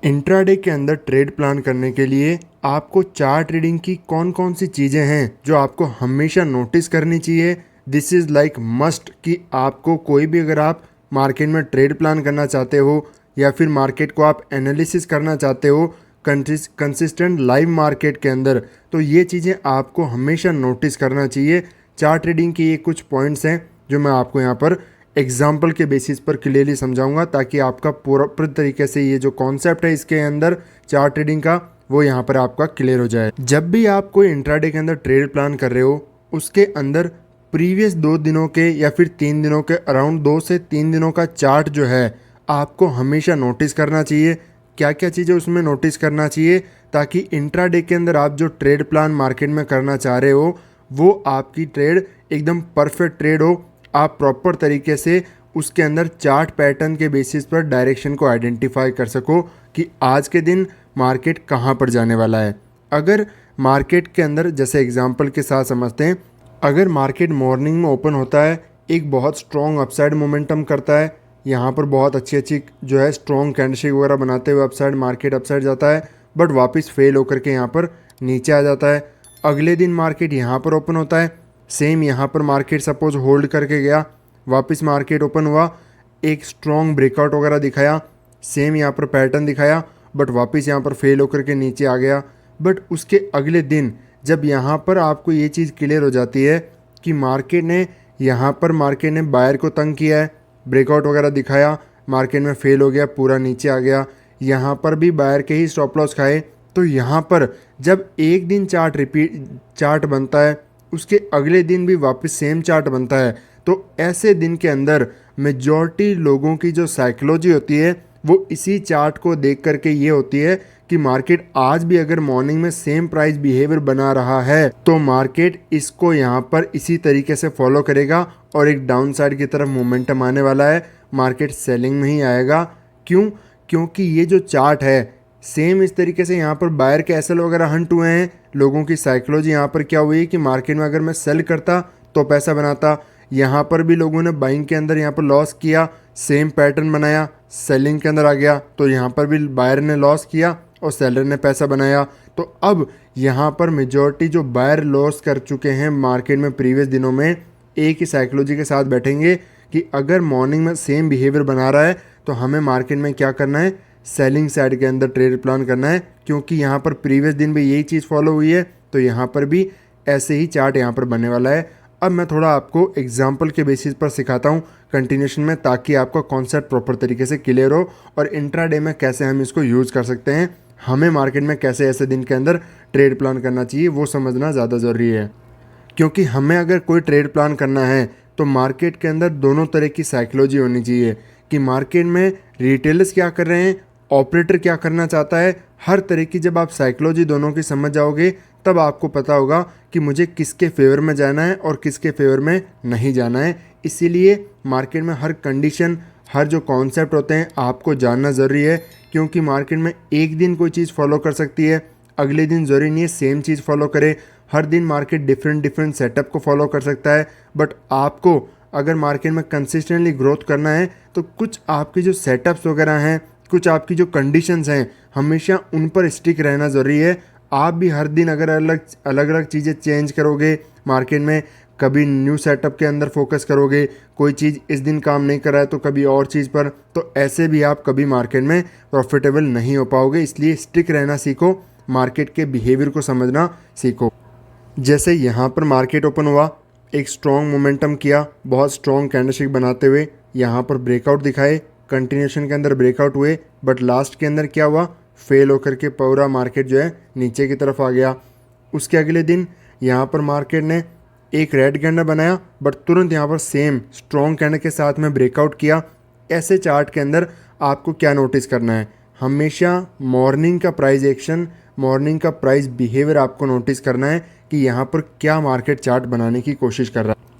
Intraday के अंदर trade plan करने के लिए आपको चार्ट रीडिंग की कौन कौन सी चीज़ें हैं जो आपको हमेशा नोटिस करनी चाहिए। दिस इज़ लाइक मस्ट कि आपको कोई भी अगर आप मार्केट में ट्रेड प्लान करना चाहते हो या फिर मार्केट को आप एनालिसिस करना चाहते हो कंसिस्टेंट लाइव मार्केट के अंदर, तो ये चीज़ें आपको हमेशा नोटिस करना चाहिए। चार्ट रीडिंग के ये कुछ पॉइंट्स हैं जो मैं आपको यहाँ पर एग्जाम्पल के बेसिस पर क्लियरली समझाऊंगा, ताकि आपका पूरा तरीके से ये जो कॉन्सेप्ट है इसके अंदर चार्ट ट्रेडिंग का वो यहाँ पर आपका क्लियर हो जाए। जब भी आप कोई इंट्राडे के अंदर ट्रेड प्लान कर रहे हो उसके अंदर प्रीवियस 2 दिनों के या फिर 3 दिनों के अराउंड 2 से 3 दिनों का चार्ट जो है आपको हमेशा नोटिस करना चाहिए। क्या क्या चीज़ें उसमें नोटिस करना चाहिए ताकि इंट्राडे के अंदर आप जो ट्रेड प्लान मार्केट में करना चाह रहे हो वो आपकी ट्रेड एकदम परफेक्ट ट्रेड हो। आप प्रॉपर तरीके से उसके अंदर चार्ट पैटर्न के बेसिस पर डायरेक्शन को आइडेंटिफाई कर सको कि आज के दिन मार्केट कहाँ पर जाने वाला है। अगर मार्केट के अंदर जैसे एग्जांपल के साथ समझते हैं, अगर मार्केट मॉर्निंग में ओपन होता है एक बहुत स्ट्रॉन्ग अपसाइड मोमेंटम करता है, यहाँ पर बहुत अच्छी अच्छी जो है स्ट्रॉन्ग कैंडलस्टिक वगैरह बनाते हुए अपसाइड मार्केट अपसाइड जाता है, बट वापस फेल होकर के यहाँ पर नीचे आ जाता है। अगले दिन मार्केट यहाँ पर ओपन होता है, सेम यहाँ पर मार्केट सपोज होल्ड करके गया, वापस मार्केट ओपन हुआ, एक स्ट्रॉन्ग ब्रेकआउट वगैरह दिखाया, सेम यहाँ पर पैटर्न दिखाया, बट वापस यहाँ पर फेल होकर के नीचे आ गया। बट उसके अगले दिन जब यहाँ पर आपको ये चीज़ क्लियर हो जाती है कि मार्केट ने बायर को तंग किया है, ब्रेकआउट वगैरह दिखाया, मार्केट में फेल हो गया, पूरा नीचे आ गया, यहाँ पर भी बायर के ही स्टॉप लॉस खाए, तो यहाँ पर जब एक दिन चार्ट बनता है उसके अगले दिन भी वापस सेम चार्ट बनता है, तो ऐसे दिन के अंदर मेजॉरिटी लोगों की जो साइकोलॉजी होती है वो इसी चार्ट को देख करके ये होती है कि मार्केट आज भी अगर मॉर्निंग में सेम प्राइस बिहेवियर बना रहा है तो मार्केट इसको यहाँ पर इसी तरीके से फॉलो करेगा और एक डाउन साइड की तरफ मोमेंटम आने वाला है, मार्केट सेलिंग में ही आएगा। क्यों? क्योंकि ये जो चार्ट है सेम इस तरीके से यहाँ पर बायर के एसएल वगैरह हंट हुए हैं। लोगों की साइकोलॉजी यहाँ पर क्या हुई कि मार्केट में अगर मैं सेल करता तो पैसा बनाता, यहाँ पर भी लोगों ने बाइंग के अंदर यहाँ पर लॉस किया, सेम पैटर्न बनाया, सेलिंग के अंदर आ गया तो यहाँ पर भी बायर ने लॉस किया और सेलर ने पैसा बनाया। तो अब यहाँ पर मेजॉरिटी जो बायर लॉस कर चुके हैं मार्केट में प्रीवियस दिनों में एक ही साइकोलॉजी के साथ बैठेंगे कि अगर मॉर्निंग में सेम बिहेवियर बना रहा है तो हमें मार्केट में क्या करना है, सेलिंग साइड के अंदर ट्रेड प्लान करना है, क्योंकि यहाँ पर प्रीवियस दिन भी यही चीज़ फॉलो हुई है, तो यहाँ पर भी ऐसे ही चार्ट यहाँ पर बनने वाला है। अब मैं थोड़ा आपको एग्जाम्पल के बेसिस पर सिखाता हूँ कंटिन्यूशन में, ताकि आपका कॉन्सेप्ट प्रॉपर तरीके से क्लियर हो और इंट्राडे में कैसे हम इसको यूज़ कर सकते हैं, हमें मार्केट में कैसे ऐसे दिन के अंदर ट्रेड प्लान करना चाहिए वो समझना ज़्यादा ज़रूरी है। क्योंकि हमें अगर कोई ट्रेड प्लान करना है तो मार्केट के अंदर दोनों तरह की साइकोलॉजी होनी चाहिए कि मार्केट में रिटेलर्स क्या कर रहे हैं, ऑपरेटर क्या करना चाहता है। हर तरह की जब आप साइकोलॉजी दोनों की समझ जाओगे तब आपको पता होगा कि मुझे किसके फेवर में जाना है और किसके फेवर में नहीं जाना है। इसीलिए मार्केट में हर कंडीशन, हर जो कॉन्सेप्ट होते हैं आपको जानना ज़रूरी है, क्योंकि मार्केट में एक दिन कोई चीज़ फॉलो कर सकती है, अगले दिन ज़रूरी नहीं है सेम चीज़ फॉलो करे। हर दिन मार्केट डिफरेंट सेटअप को फॉलो कर सकता है, बट आपको अगर मार्केट में कंसिस्टेंटली ग्रोथ करना है तो कुछ आपके जो सेटअप्स वगैरह हैं, कुछ आपकी जो कंडीशंस हैं, हमेशा उन पर स्टिक रहना ज़रूरी है। आप भी हर दिन अगर अलग अलग चीज़ें चेंज करोगे मार्केट में, कभी न्यू सेटअप के अंदर फोकस करोगे, कोई चीज़ इस दिन काम नहीं कर रहा है तो कभी और चीज़ पर, तो ऐसे भी आप कभी मार्केट में प्रॉफिटेबल नहीं हो पाओगे। इसलिए स्टिक रहना सीखो, मार्केट के बिहेवियर को समझना सीखो। जैसे यहाँ पर मार्केट ओपन हुआ, एक स्ट्रॉन्ग मोमेंटम किया, बहुत स्ट्रॉन्ग कैंडलस्टिक बनाते हुए यहाँ पर ब्रेकआउट दिखाए, कंटिन्यूशन के अंदर ब्रेकआउट हुए, बट लास्ट के अंदर क्या हुआ, फेल होकर के पूरा मार्केट जो है नीचे की तरफ आ गया। उसके अगले दिन यहाँ पर मार्केट ने एक रेड कैंडल बनाया, बट तुरंत यहाँ पर सेम स्ट्रॉन्ग कैंडल के साथ में ब्रेकआउट किया। ऐसे चार्ट के अंदर आपको क्या नोटिस करना है, हमेशा मॉर्निंग का प्राइस एक्शन, मॉर्निंग का प्राइस बिहेवियर आपको नोटिस करना है कि यहाँ पर क्या मार्केट चार्ट बनाने की कोशिश कर रहा है।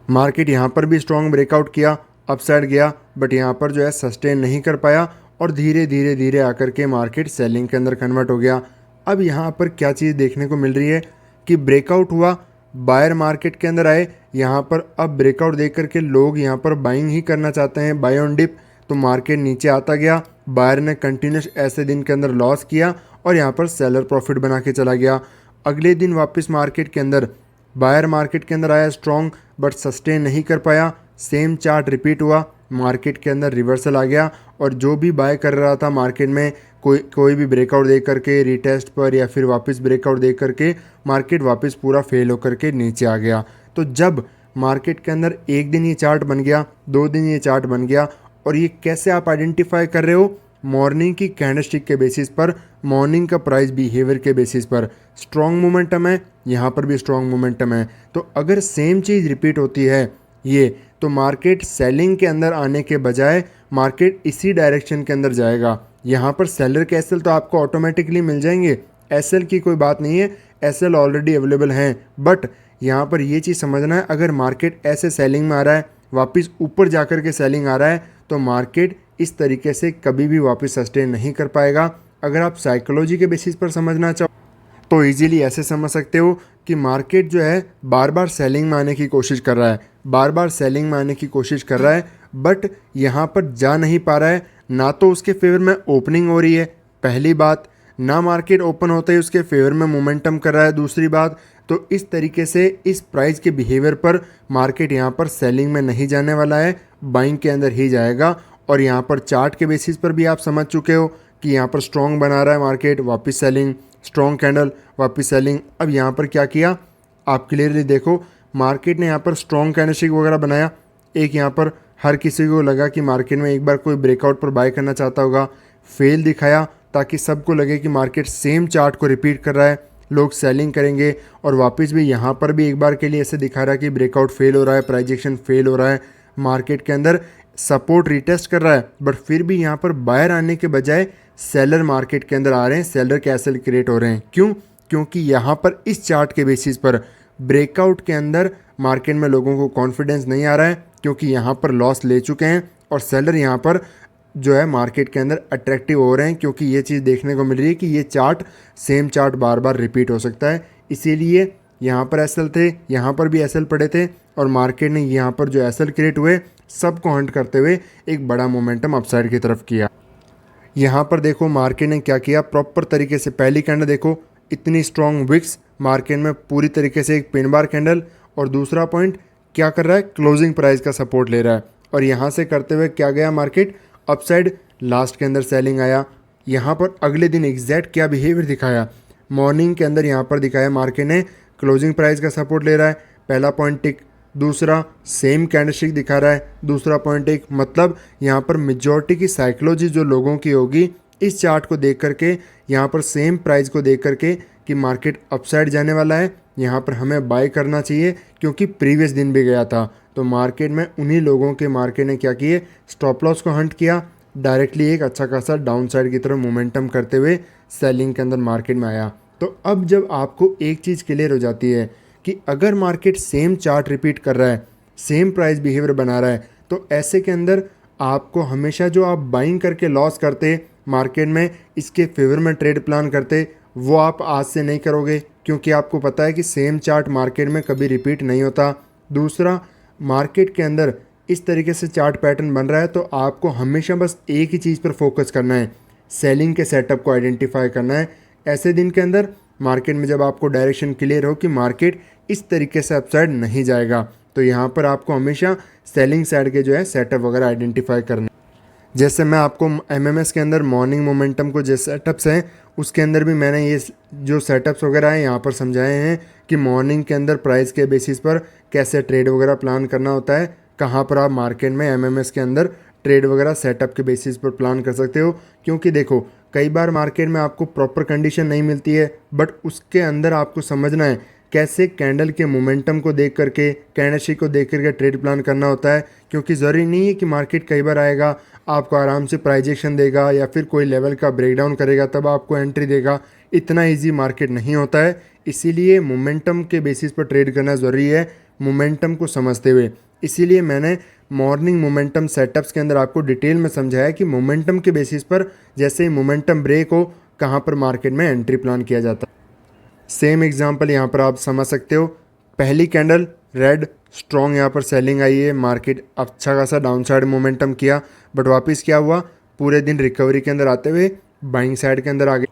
मार्केट यहाँ पर भी स्ट्रॉन्ग ब्रेकआउट किया, अपसाइड गया, बट यहाँ पर जो है सस्टेन नहीं कर पाया और धीरे धीरे आकर के मार्केट सेलिंग के अंदर कन्वर्ट हो गया। अब यहाँ पर क्या चीज़ देखने को मिल रही है कि ब्रेकआउट हुआ, बायर मार्केट के अंदर आए, यहाँ पर अब ब्रेकआउट देख करके लोग यहाँ पर बाइंग ही करना चाहते हैं, बाय ऑन डिप, तो मार्केट नीचे आता गया, बायर ने कंटिन्यूस ऐसे दिन के अंदर लॉस किया और यहाँ पर सेलर प्रॉफिट बना के चला गया। अगले दिन वापस मार्केट के अंदर बायर मार्केट के अंदर आया स्ट्रॉन्ग, बट सस्टेन नहीं कर पाया। सेम चार्ट रिपीट हुआ, मार्केट के अंदर रिवर्सल आ गया और जो भी बाय कर रहा था मार्केट में कोई भी ब्रेकआउट दे करके रीटेस्ट पर या फिर वापस ब्रेकआउट दे करके मार्केट वापस पूरा फेल होकर के नीचे आ गया। तो जब मार्केट के अंदर एक दिन ये चार्ट बन गया, 2 दिन ये चार्ट बन गया, और ये कैसे आप आइडेंटिफाई कर रहे हो? मॉर्निंग की कैंडलस्टिक के बेसिस पर, मॉर्निंग का प्राइस बिहेवियर के बेसिस पर। स्ट्रॉन्ग मोमेंटम है, यहाँ पर भी स्ट्रॉन्ग मोमेंटम है, तो अगर सेम चीज़ रिपीट होती है ये, तो मार्केट सेलिंग के अंदर आने के बजाय मार्केट इसी डायरेक्शन के अंदर जाएगा। यहाँ पर सेलर के एसएल तो आपको ऑटोमेटिकली मिल जाएंगे, एसएल की कोई बात नहीं है, एसएल ऑलरेडी अवेलेबल हैं। बट यहाँ पर ये चीज़ समझना है, अगर मार्केट ऐसे सेलिंग में आ रहा है, वापस ऊपर जाकर के सेलिंग आ रहा है, तो मार्केट इस तरीके से कभी भी वापस सस्टेन नहीं कर पाएगा। अगर आप साइकोलॉजी के बेसिस पर समझना चाहो तो इजीली ऐसे समझ सकते हो कि मार्केट जो है बार बार सेलिंग में आने की कोशिश कर रहा है, बार बार सेलिंग में आने की कोशिश कर रहा है, बट यहाँ पर जा नहीं पा रहा है। ना तो उसके फेवर में ओपनिंग हो रही है, पहली बात, ना मार्केट ओपन होते ही उसके फेवर में मोमेंटम कर रहा है, दूसरी बात। तो इस तरीके से इस प्राइस के बिहेवियर पर मार्केट यहाँ पर सेलिंग में नहीं जाने वाला है, बाइंग के अंदर ही जाएगा। और यहाँ पर चार्ट के बेसिस पर भी आप समझ चुके हो कि यहाँ पर स्ट्रॉन्ग बना रहा है मार्केट, वापस सेलिंग, स्ट्रॉन्ग कैंडल, वापस सेलिंग। अब यहाँ पर क्या किया आप क्लियरली देखो, मार्केट ने यहाँ पर स्ट्रॉन्ग कैंडलस्टिक वगैरह बनाया। एक यहाँ पर हर किसी को लगा कि मार्केट में एक बार कोई ब्रेकआउट पर बाय करना चाहता होगा, फेल दिखाया ताकि सबको लगे कि मार्केट सेम चार्ट को रिपीट कर रहा है, लोग सेलिंग करेंगे। और वापस भी यहाँ पर भी एक बार के लिए ऐसे दिखा रहा है कि ब्रेकआउट फेल हो रहा है, प्राइजेक्शन फेल हो रहा है, मार्केट के अंदर सपोर्ट रिटेस्ट कर रहा है, बट फिर भी यहाँ पर बायर आने के बजाय सेलर मार्केट के अंदर आ रहे हैं, सेलर कैसल क्रिएट हो रहे हैं। क्यों? क्योंकि यहाँ पर इस चार्ट के बेसिस पर ब्रेकआउट के अंदर मार्केट में लोगों को कॉन्फिडेंस नहीं आ रहा है, क्योंकि यहाँ पर लॉस ले चुके हैं और सेलर यहाँ पर जो है मार्केट के अंदर अट्रैक्टिव हो रहे हैं, क्योंकि ये चीज़ देखने को मिल रही है कि ये चार्ट सेम चार्ट बार बार रिपीट हो सकता है। इसीलिए यहाँ पर एसएल थे, यहाँ पर भी एसएल पड़े थे, और मार्केट ने यहाँ पर जो एसएल क्रिएट हुए सबको हंट करते हुए एक बड़ा मोमेंटम अपसाइड की तरफ किया। यहाँ पर देखो मार्केट ने क्या किया, प्रॉपर तरीके से पहली कैंडल देखो, इतनी स्ट्रॉन्ग विक्स मार्केट में, पूरी तरीके से एक पिन बार कैंडल, और दूसरा पॉइंट क्या कर रहा है, क्लोजिंग प्राइस का सपोर्ट ले रहा है। और यहाँ से करते हुए क्या गया मार्केट अपसाइड, लास्ट के अंदर सेलिंग आया। यहाँ पर अगले दिन एग्जैक्ट क्या बिहेवियर दिखाया, मॉर्निंग के अंदर यहाँ पर दिखाया मार्केट ने क्लोजिंग प्राइस का सपोर्ट ले रहा है, पहला पॉइंट टिक, दूसरा सेम कैंडलस्टिक दिखा रहा है, दूसरा पॉइंट टिक। मतलब यहाँ पर मेजॉरिटी की साइकोलॉजी जो लोगों की होगी इस चार्ट को देख करके, यहाँ पर सेम प्राइस को देख करके कि मार्केट अपसाइड जाने वाला है, यहाँ पर हमें बाय करना चाहिए, क्योंकि प्रीवियस दिन भी गया था। तो मार्केट में उन्हीं लोगों के मार्केट ने क्या किए, स्टॉप लॉस को हंट किया, डायरेक्टली एक अच्छा खासा डाउन साइड की तरफ मोमेंटम करते हुए सेलिंग के अंदर मार्केट में आया। तो अब जब आपको एक चीज़ क्लियर हो जाती है कि अगर मार्केट सेम चार्ट रिपीट कर रहा है, सेम प्राइस बिहेवियर बना रहा है, तो ऐसे के अंदर आपको हमेशा जो आप बाइंग करके लॉस करते मार्केट में, इसके फेवर में ट्रेड प्लान करते, वो आप आज से नहीं करोगे, क्योंकि आपको पता है कि सेम चार्ट मार्केट में कभी रिपीट नहीं होता। दूसरा, मार्केट के अंदर इस तरीके से चार्ट पैटर्न बन रहा है, तो आपको हमेशा बस एक ही चीज़ पर फोकस करना है, सेलिंग के सेटअप को आइडेंटिफाई करना है। ऐसे दिन के अंदर मार्केट में जब आपको डायरेक्शन क्लियर हो कि मार्केट इस तरीके से अपसाइड नहीं जाएगा, तो यहाँ पर आपको हमेशा सेलिंग साइड के जो है सेटअप वगैरह आइडेंटिफाई करना। जैसे मैं आपको एमएमएस के अंदर मॉर्निंग मोमेंटम को जो सेटअप्स हैं उसके अंदर भी मैंने ये जो सेटअप्स वगैरह हैं यहाँ पर समझाए हैं कि मॉर्निंग के अंदर प्राइस के बेसिस पर कैसे ट्रेड वगैरह प्लान करना होता है, कहाँ पर आप मार्केट में एमएमएस के अंदर ट्रेड वगैरह सेटअप के बेसिस पर प्लान कर सकते हो। क्योंकि देखो कई बार मार्केट में आपको प्रॉपर कंडीशन नहीं मिलती है, बट उसके अंदर आपको समझना है कैसे कैंडल के मोमेंटम को देख करके, कैंडलस्टिक को देख करके ट्रेड प्लान करना होता है। क्योंकि ज़रूरी नहीं है कि मार्केट कई बार आएगा, आपको आराम से प्राइजेक्शन देगा या फिर कोई लेवल का ब्रेकडाउन करेगा तब आपको एंट्री देगा, इतना इजी मार्केट नहीं होता है। इसीलिए मोमेंटम के बेसिस पर ट्रेड करना ज़रूरी है, मोमेंटम को समझते हुए। इसीलिए मैंने मॉर्निंग मोमेंटम सेटअप्स के अंदर आपको डिटेल में समझाया कि मोमेंटम के बेसिस पर जैसे ही मोमेंटम ब्रेक हो कहाँ पर मार्केट में एंट्री प्लान किया जाता है। सेम एग्जांपल यहाँ पर आप समझ सकते हो, पहली कैंडल रेड स्ट्रॉन्ग यहाँ पर सेलिंग आई है, मार्केट अच्छा खासा डाउनसाइड मोमेंटम किया, बट वापस क्या हुआ, पूरे दिन रिकवरी के अंदर आते हुए बाइंग साइड के अंदर आ गए।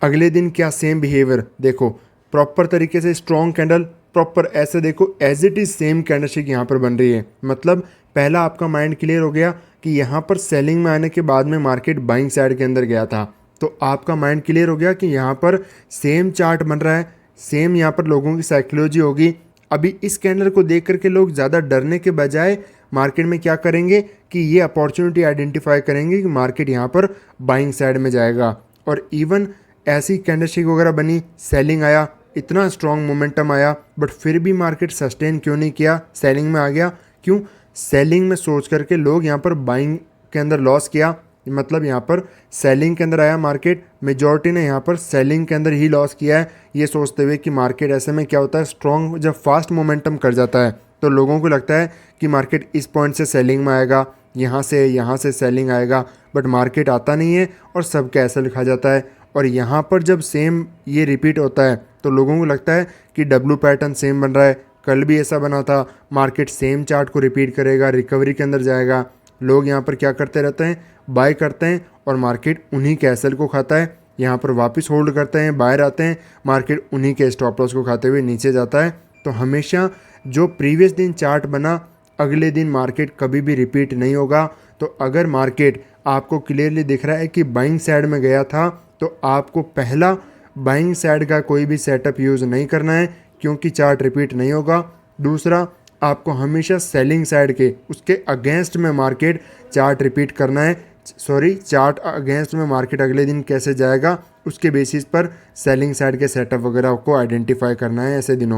अगले दिन क्या सेम बिहेवियर, देखो प्रॉपर तरीके से स्ट्रॉन्ग कैंडल, प्रॉपर ऐसे देखो as it is same candlestick यहाँ पर बन रही है। मतलब पहला आपका माइंड क्लियर हो गया कि यहाँ पर सेलिंग में आने के बाद में मार्केट बाइंग साइड के अंदर गया था, तो आपका माइंड क्लियर हो गया कि यहाँ पर सेम चार्ट बन रहा है, सेम यहाँ पर लोगों की साइकोलॉजी होगी। अभी इस कैंडल को देख करके लोग ज़्यादा डरने के बजाय मार्केट में क्या करेंगे कि ये अपॉर्चुनिटी आइडेंटिफाई करेंगे कि मार्केट यहाँ पर बाइंग साइड में जाएगा। और इवन ऐसी कैंडलस्टिक वगैरह बनी, सेलिंग आया, इतना स्ट्रॉन्ग मोमेंटम आया, बट फिर भी मार्केट सस्टेन क्यों नहीं किया, सेलिंग में आ गया। क्यों? सेलिंग में सोच करके लोग यहाँ पर बाइंग के अंदर लॉस किया। मतलब यहाँ पर सेलिंग के अंदर आया मार्केट, मेजॉरिटी ने यहाँ पर सेलिंग के अंदर ही लॉस किया है, ये सोचते हुए कि मार्केट ऐसे में क्या होता है, स्ट्रॉन्ग जब फास्ट मोमेंटम कर जाता है तो लोगों को लगता है कि मार्केट इस पॉइंट से सेलिंग में आएगा, यहाँ से सेलिंग आएगा, बट मार्केट आता नहीं है और सब कैंसल खा जाता है। और यहाँ पर जब सेम ये रिपीट होता है तो लोगों को लगता है कि डब्लू पैटर्न सेम बन रहा है, कल भी ऐसा बना था, मार्केट सेम चार्ट को रिपीट करेगा, रिकवरी के अंदर जाएगा। लोग यहाँ पर क्या करते रहते हैं, बाय करते हैं और मार्केट उन्हीं कैसल को खाता है, यहाँ पर वापस होल्ड करते हैं, बाहर आते हैं, मार्केट उन्हीं के स्टॉप लॉस को खाते हुए नीचे जाता है। तो हमेशा जो प्रीवियस दिन चार्ट बना अगले दिन मार्केट कभी भी रिपीट नहीं होगा। तो अगर मार्केट आपको क्लियरली दिख रहा है कि बाइंग साइड में गया था तो आपको पहला बाइंग साइड का कोई भी सेटअप यूज़ नहीं करना है, क्योंकि चार्ट रिपीट नहीं होगा। दूसरा, आपको हमेशा सेलिंग साइड के उसके अगेंस्ट में मार्केट चार्ट रिपीट करना है, चार्ट अगेंस्ट में मार्केट अगले दिन कैसे जाएगा उसके बेसिस पर सेलिंग साइड के सेटअप वगैरह को आइडेंटिफाई करना है ऐसे दिनों।